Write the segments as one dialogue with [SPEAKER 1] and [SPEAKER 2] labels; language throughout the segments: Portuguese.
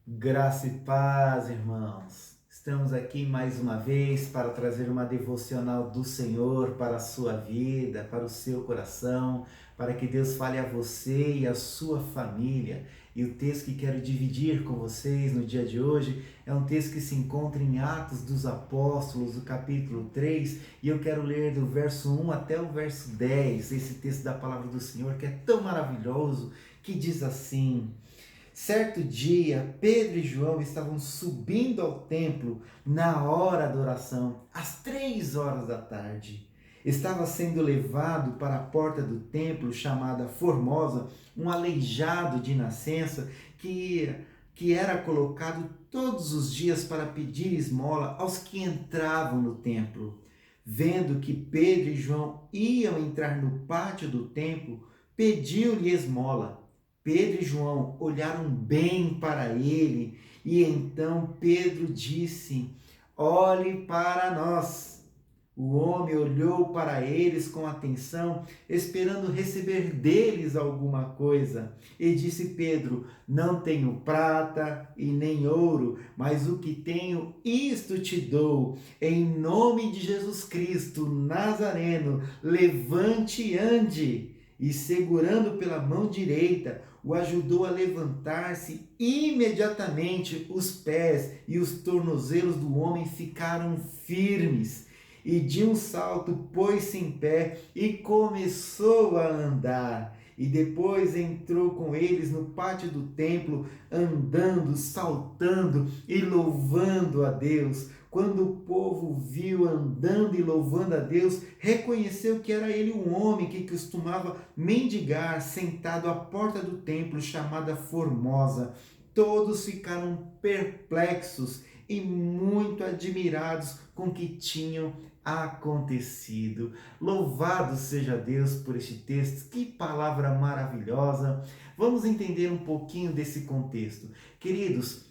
[SPEAKER 1] Graça e paz, irmãos. Estamos aqui mais uma vez para trazer uma devocional do Senhor para a sua vida, para o seu coração, para que Deus fale a você e a sua família. E o texto que quero dividir com vocês no dia de hoje é um texto que se encontra em Atos dos Apóstolos, do capítulo 3, e eu quero ler do verso 1 até o verso 10, esse texto da palavra do Senhor que é tão maravilhoso, que diz assim: Certo dia, Pedro e João estavam subindo ao templo na hora da oração, às 3 horas da tarde. Estava sendo levado para a porta do templo, chamada Formosa, um aleijado de nascença que era colocado todos os dias para pedir esmola aos que entravam no templo. Vendo que Pedro e João iam entrar no pátio do templo, pediu-lhe esmola. Pedro e João olharam bem para ele e então Pedro disse: Olhe para nós. O homem olhou para eles com atenção, esperando receber deles alguma coisa. E disse Pedro: Não tenho prata e nem ouro, mas o que tenho, isto te dou. Em nome de Jesus Cristo Nazareno, levante e ande. E segurando pela mão direita, o ajudou a levantar-se. Imediatamente os pés e os tornozelos do homem ficaram firmes. E de um salto pôs-se em pé e começou a andar. E depois entrou com eles no pátio do templo, andando, saltando e louvando a Deus. Quando o povo viu andando e louvando a Deus, reconheceu que era ele um homem que costumava mendigar sentado à porta do templo chamada Formosa. Todos ficaram perplexos e muito admirados com o que tinham acontecido. Louvado seja Deus por este texto, que palavra maravilhosa. Vamos entender um pouquinho desse contexto. Queridos,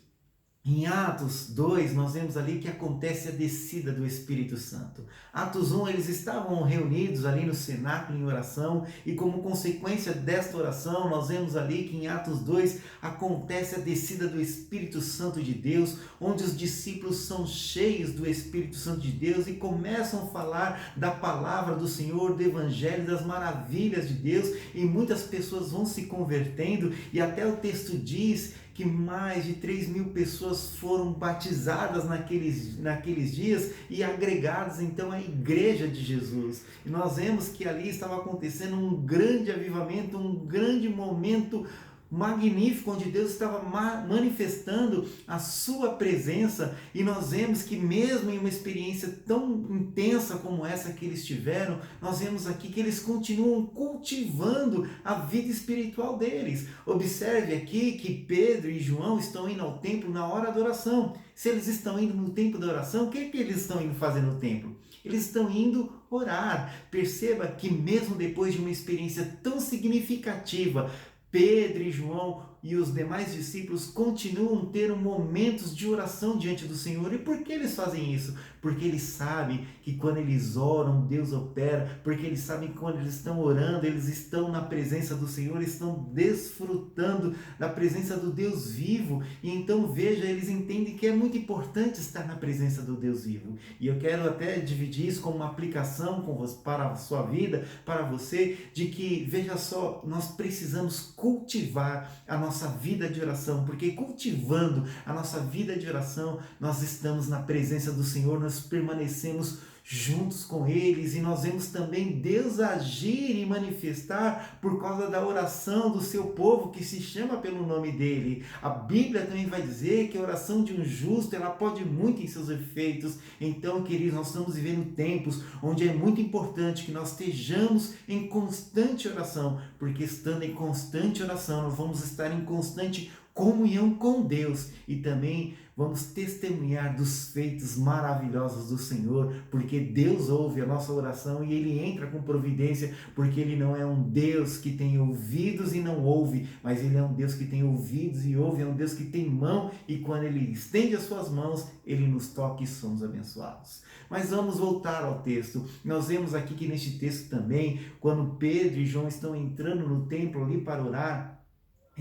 [SPEAKER 1] em Atos 2, nós vemos ali que acontece a descida do Espírito Santo. Atos 1, eles estavam reunidos ali no cenáculo em oração, e como consequência desta oração, nós vemos ali que em Atos 2 acontece a descida do Espírito Santo de Deus, onde os discípulos são cheios do Espírito Santo de Deus e começam a falar da palavra do Senhor, do Evangelho, das maravilhas de Deus, e muitas pessoas vão se convertendo, e até o texto diz que mais de 3.000 pessoas foram batizadas naqueles dias e agregadas então à igreja de Jesus. E nós vemos que ali estava acontecendo um grande avivamento, um grande momento magnífico, onde Deus estava manifestando a sua presença, e nós vemos que mesmo em uma experiência tão intensa como essa que eles tiveram, nós vemos aqui que eles continuam cultivando a vida espiritual deles. Observe aqui que Pedro e João estão indo ao templo na hora da oração. Se eles estão indo no templo da oração, o que eles estão indo fazer no templo? Eles estão indo orar. Perceba que mesmo depois de uma experiência tão significativa, Pedro e João e os demais discípulos continuam tendo momentos de oração diante do Senhor. E por que eles fazem isso? Porque eles sabem que quando eles oram, Deus opera, porque eles sabem que quando eles estão orando, eles estão na presença do Senhor, estão desfrutando da presença do Deus vivo. E então veja, eles entendem que é muito importante estar na presença do Deus vivo. E eu quero até dividir isso como uma aplicação para a sua vida, para você, de que, veja só, nós precisamos cultivar a nossa vida de oração, porque cultivando a nossa vida de oração, nós estamos na presença do Senhor, nós permanecemos juntos com eles, e nós vemos também Deus agir e manifestar por causa da oração do seu povo que se chama pelo nome dele. A Bíblia também vai dizer que a oração de um justo, ela pode muito em seus efeitos. Então, queridos, nós estamos vivendo tempos onde é muito importante que nós estejamos em constante oração, porque estando em constante oração, nós vamos estar em constante comunhão com Deus, e também vamos testemunhar dos feitos maravilhosos do Senhor, porque Deus ouve a nossa oração e Ele entra com providência, porque Ele não é um Deus que tem ouvidos e não ouve, mas Ele é um Deus que tem ouvidos e ouve, é um Deus que tem mão, e quando Ele estende as suas mãos, Ele nos toca e somos abençoados. Mas vamos voltar ao texto. Nós vemos aqui que neste texto também, quando Pedro e João estão entrando no templo ali para orar,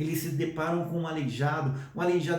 [SPEAKER 1] eles se deparam com um aleijado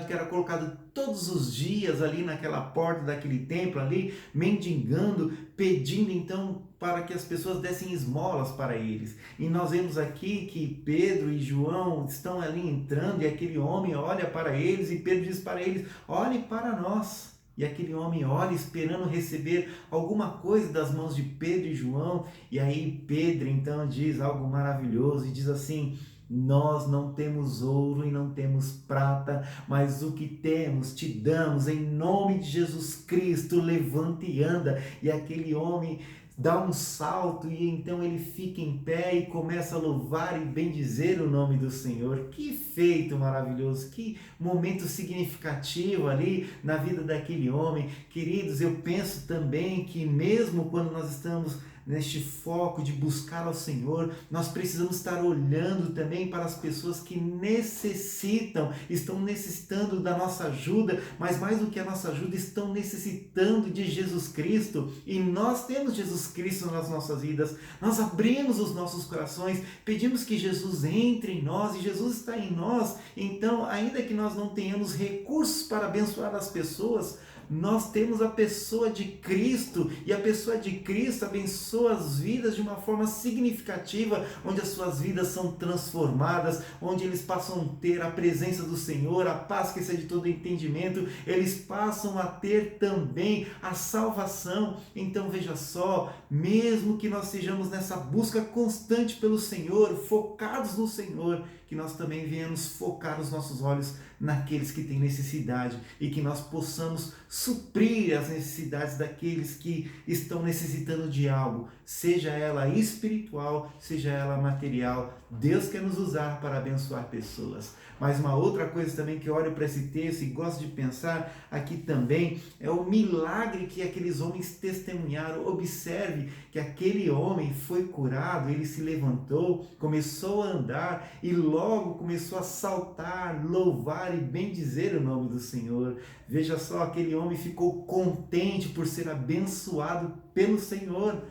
[SPEAKER 1] que era colocado todos os dias ali naquela porta daquele templo ali, mendigando, pedindo então para que as pessoas dessem esmolas para eles. E nós vemos aqui que Pedro e João estão ali entrando e aquele homem olha para eles e Pedro diz para eles: olhe para nós. E aquele homem olha esperando receber alguma coisa das mãos de Pedro e João. E aí Pedro então diz algo maravilhoso e diz assim: nós não temos ouro e não temos prata, mas o que temos te damos em nome de Jesus Cristo. Levanta e anda. E aquele homem dá um salto e então ele fica em pé e começa a louvar e bendizer o nome do Senhor. Que feito maravilhoso, que momento significativo ali na vida daquele homem. Queridos, eu penso também que mesmo quando nós estamos neste foco de buscar ao Senhor, nós precisamos estar olhando também para as pessoas que estão necessitando da nossa ajuda, mas mais do que a nossa ajuda, estão necessitando de Jesus Cristo, e nós temos Jesus Cristo nas nossas vidas. Nós abrimos os nossos corações, pedimos que Jesus entre em nós, e Jesus está em nós. Então, ainda que nós não tenhamos recursos para abençoar as pessoas, nós temos a pessoa de Cristo, e a pessoa de Cristo abençoa as vidas de uma forma significativa, onde as suas vidas são transformadas, onde eles passam a ter a presença do Senhor, a paz que excede todo entendimento, eles passam a ter também a salvação. Então veja só, mesmo que nós sejamos nessa busca constante pelo Senhor, focados no Senhor, que nós também venhamos focar os nossos olhos naqueles que têm necessidade e que nós possamos suprir as necessidades daqueles que estão necessitando de algo, seja ela espiritual, seja ela material. Deus quer nos usar para abençoar pessoas. Mas uma outra coisa também que eu olho para esse texto e gosto de pensar aqui também é o milagre que aqueles homens testemunharam. Observe que aquele homem foi curado, ele se levantou, começou a andar e logo começou a saltar, louvar e bendizer o nome do Senhor. Veja só, aquele homem ficou contente por ser abençoado pelo Senhor.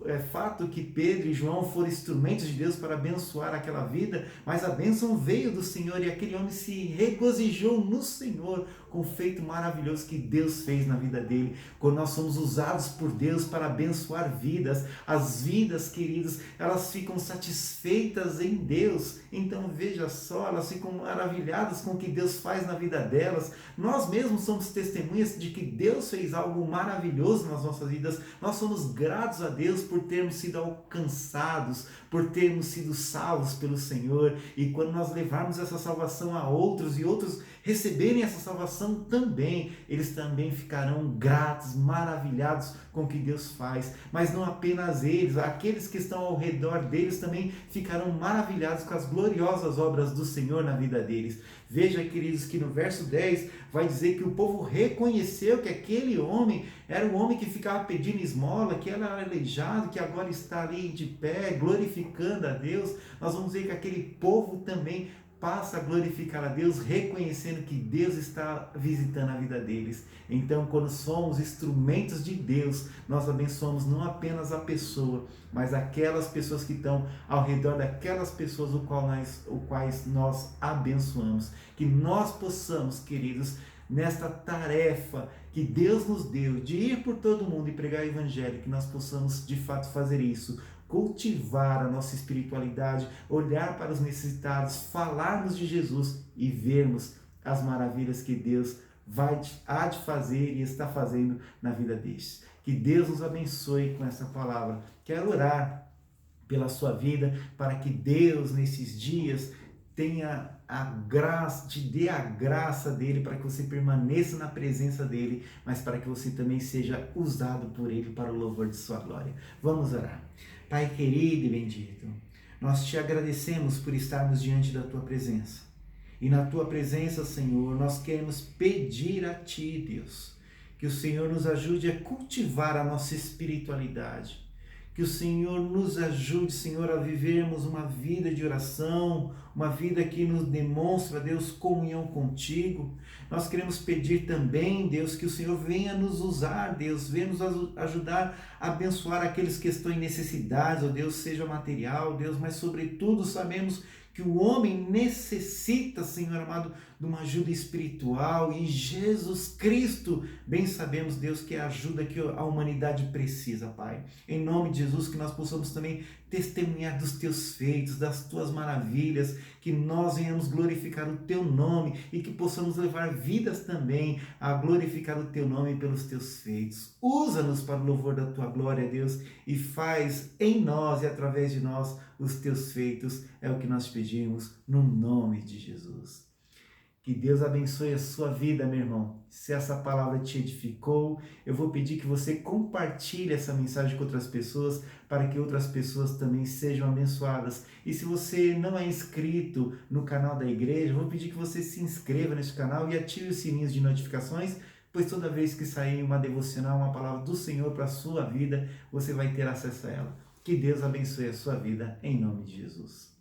[SPEAKER 1] É fato que Pedro e João foram instrumentos de Deus para abençoar aquela vida, mas a bênção veio do Senhor e aquele homem se regozijou no Senhor com o feito maravilhoso que Deus fez na vida dele. Quando nós somos usados por Deus para abençoar vidas, as vidas, queridos, elas ficam satisfeitas em Deus. Então veja só, elas ficam maravilhadas com o que Deus faz na vida delas. Nós mesmos somos testemunhas de que Deus fez algo maravilhoso nas nossas vidas. Nós somos gratos a Deus por termos sido alcançados, por termos sido salvos pelo Senhor. E quando nós levarmos essa salvação a outros e outros receberem essa salvação também, eles também ficarão gratos, maravilhados com o que Deus faz. Mas não apenas eles, aqueles que estão ao redor deles também ficarão maravilhados com as gloriosas obras do Senhor na vida deles. Veja, queridos, que no verso 10 vai dizer que o povo reconheceu que aquele homem era o homem que ficava pedindo esmola, que era aleijado, que agora está ali de pé, glorificando a Deus. Nós vamos ver que aquele povo também passa a glorificar a Deus, reconhecendo que Deus está visitando a vida deles. Então, quando somos instrumentos de Deus, nós abençoamos não apenas a pessoa, mas aquelas pessoas que estão ao redor daquelas pessoas o quais nós abençoamos. Que nós possamos, queridos, nesta tarefa que Deus nos deu de ir por todo mundo e pregar o Evangelho, que nós possamos de fato fazer isso, cultivar a nossa espiritualidade, olhar para os necessitados, falarmos de Jesus e vermos as maravilhas que Deus há de fazer e está fazendo na vida destes. Que Deus nos abençoe com essa palavra. Quero orar pela sua vida, para que Deus nesses dias tenha a graça, te dê a graça dele, para que você permaneça na presença dele, mas para que você também seja usado por ele para o louvor de sua glória. Vamos orar. Pai querido e bendito, nós te agradecemos por estarmos diante da tua presença. E na tua presença, Senhor, nós queremos pedir a ti, Deus, que o Senhor nos ajude a cultivar a nossa espiritualidade. Que o Senhor nos ajude, Senhor, a vivermos uma vida de oração, uma vida que nos demonstra, Deus, comunhão contigo. Nós queremos pedir também, Deus, que o Senhor venha nos usar, Deus, venha nos ajudar a abençoar aqueles que estão em necessidade, ó Deus, seja material, Deus, mas sobretudo sabemos que o homem necessita, Senhor amado, de uma ajuda espiritual, e Jesus Cristo, bem sabemos, Deus, que é a ajuda que a humanidade precisa, Pai. Em nome de Jesus, que nós possamos também testemunhar dos teus feitos, das tuas maravilhas, que nós venhamos glorificar o teu nome e que possamos levar vidas também a glorificar o teu nome pelos teus feitos. Usa-nos para o louvor da tua glória, Deus, e faz em nós e através de nós os teus feitos. É o que nós pedimos no nome de Jesus. Que Deus abençoe a sua vida, meu irmão. Se essa palavra te edificou, eu vou pedir que você compartilhe essa mensagem com outras pessoas, para que outras pessoas também sejam abençoadas. E se você não é inscrito no canal da igreja, eu vou pedir que você se inscreva nesse canal e ative os sininhos de notificações, pois toda vez que sair uma devocional, uma palavra do Senhor para a sua vida, você vai ter acesso a ela. Que Deus abençoe a sua vida, em nome de Jesus.